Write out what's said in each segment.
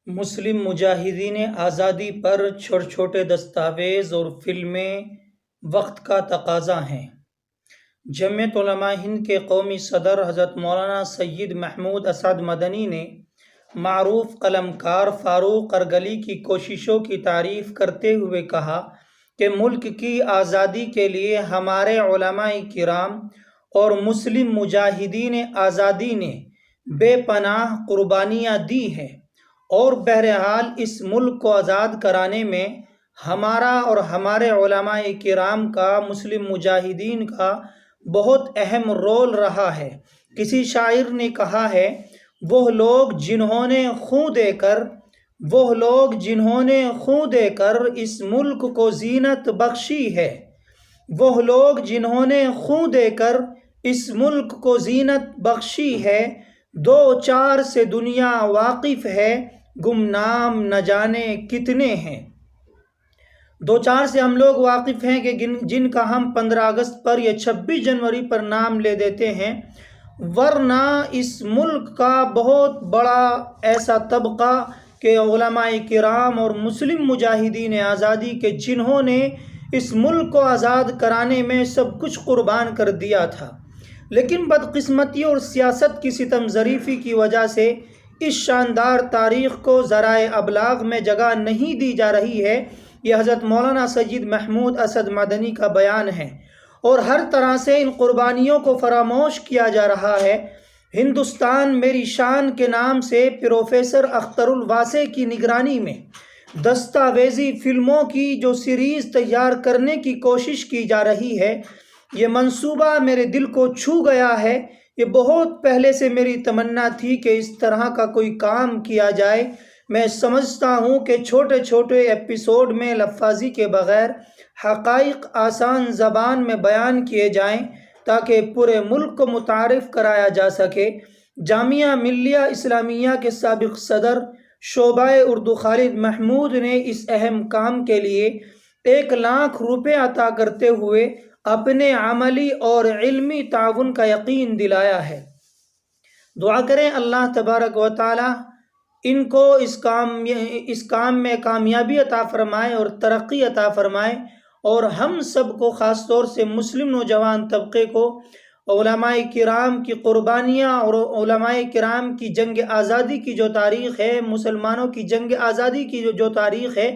مسلم مجاہدین آزادی پر چھوٹے دستاویز اور فلمیں وقت کا تقاضا ہیں۔ جمعیت علماء ہند کے قومی صدر حضرت مولانا سید محمود اسعد مدنی نے معروف قلمکار فاروق ارگلی کی کوششوں کی تعریف کرتے ہوئے کہا کہ ملک کی آزادی کے لیے ہمارے علماء کرام اور مسلم مجاہدین آزادی نے بے پناہ قربانیاں دی ہیں، اور بہرحال اس ملک کو آزاد کرانے میں ہمارا اور ہمارے علماء کرام کا، مسلم مجاہدین کا بہت اہم رول رہا ہے۔ کسی شاعر نے کہا ہے، وہ لوگ جنہوں نے خون دے کر اس ملک کو زینت بخشی ہے، وہ لوگ جنہوں نے خون دے کر اس ملک کو زینت بخشی ہے، دو چار سے دنیا واقف ہے، گمنام نہ جانے کتنے ہیں۔ دو چار سے ہم لوگ واقف ہیں کہ جن کا ہم 15 اگست پر یا 26 جنوری پر نام لے دیتے ہیں، ورنہ اس ملک کا بہت بڑا ایسا طبقہ کہ علماء کرام اور مسلم مجاہدین آزادی کے جنہوں نے اس ملک کو آزاد کرانے میں سب کچھ قربان کر دیا تھا، لیکن بدقسمتی اور سیاست کی ستم ظریفی کی وجہ سے اس شاندار تاریخ کو ذرائع ابلاغ میں جگہ نہیں دی جا رہی ہے۔ یہ حضرت مولانا سید محمود اسعد مدنی کا بیان ہے، اور ہر طرح سے ان قربانیوں کو فراموش کیا جا رہا ہے۔ ہندوستان میری شان کے نام سے پروفیسر اختر الواسع کی نگرانی میں دستاویزی فلموں کی جو سیریز تیار کرنے کی کوشش کی جا رہی ہے، یہ منصوبہ میرے دل کو چھو گیا ہے۔ یہ بہت پہلے سے میری تمنا تھی کہ اس طرح کا کوئی کام کیا جائے۔ میں سمجھتا ہوں کہ چھوٹے چھوٹے ایپیسوڈ میں لفاظی کے بغیر حقائق آسان زبان میں بیان کیے جائیں تاکہ پورے ملک کو متعارف کرایا جا سکے۔ جامعہ ملیہ اسلامیہ کے سابق صدر شعبہ اردو خالد محمود نے اس اہم کام کے لیے 1 لاکھ روپے عطا کرتے ہوئے اپنے عملی اور علمی تعاون کا یقین دلایا ہے۔ دعا کریں اللہ تبارک و تعالی ان کو اس کام میں کامیابی عطا فرمائے اور ترقی عطا فرمائے، اور ہم سب کو، خاص طور سے مسلم نوجوان طبقے کو، علماء کرام کی قربانیاں اور علماء کرام کی جنگ آزادی کی جو تاریخ ہے، مسلمانوں کی جنگ آزادی کی جو تاریخ ہے،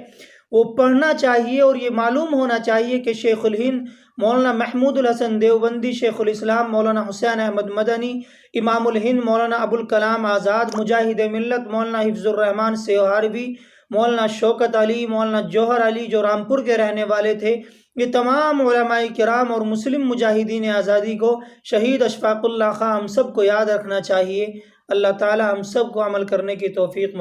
وہ پڑھنا چاہیے، اور یہ معلوم ہونا چاہیے کہ شیخ الہند مولانا محمود الحسن دیوبندی، شیخ الاسلام مولانا حسین احمد مدنی، امام الہند مولانا ابوالکلام آزاد، مجاہد ملت مولانا حفظ الرحمان سیوہاروی، مولانا شوکت علی، مولانا جوہر علی جو رامپور کے رہنے والے تھے، یہ تمام علماء کرام اور مسلم مجاہدین آزادی کو، شہید اشفاق اللہ خاں، ہم سب کو یاد رکھنا چاہیے۔ اللہ تعالی ہم سب کو عمل کرنے کی توفیق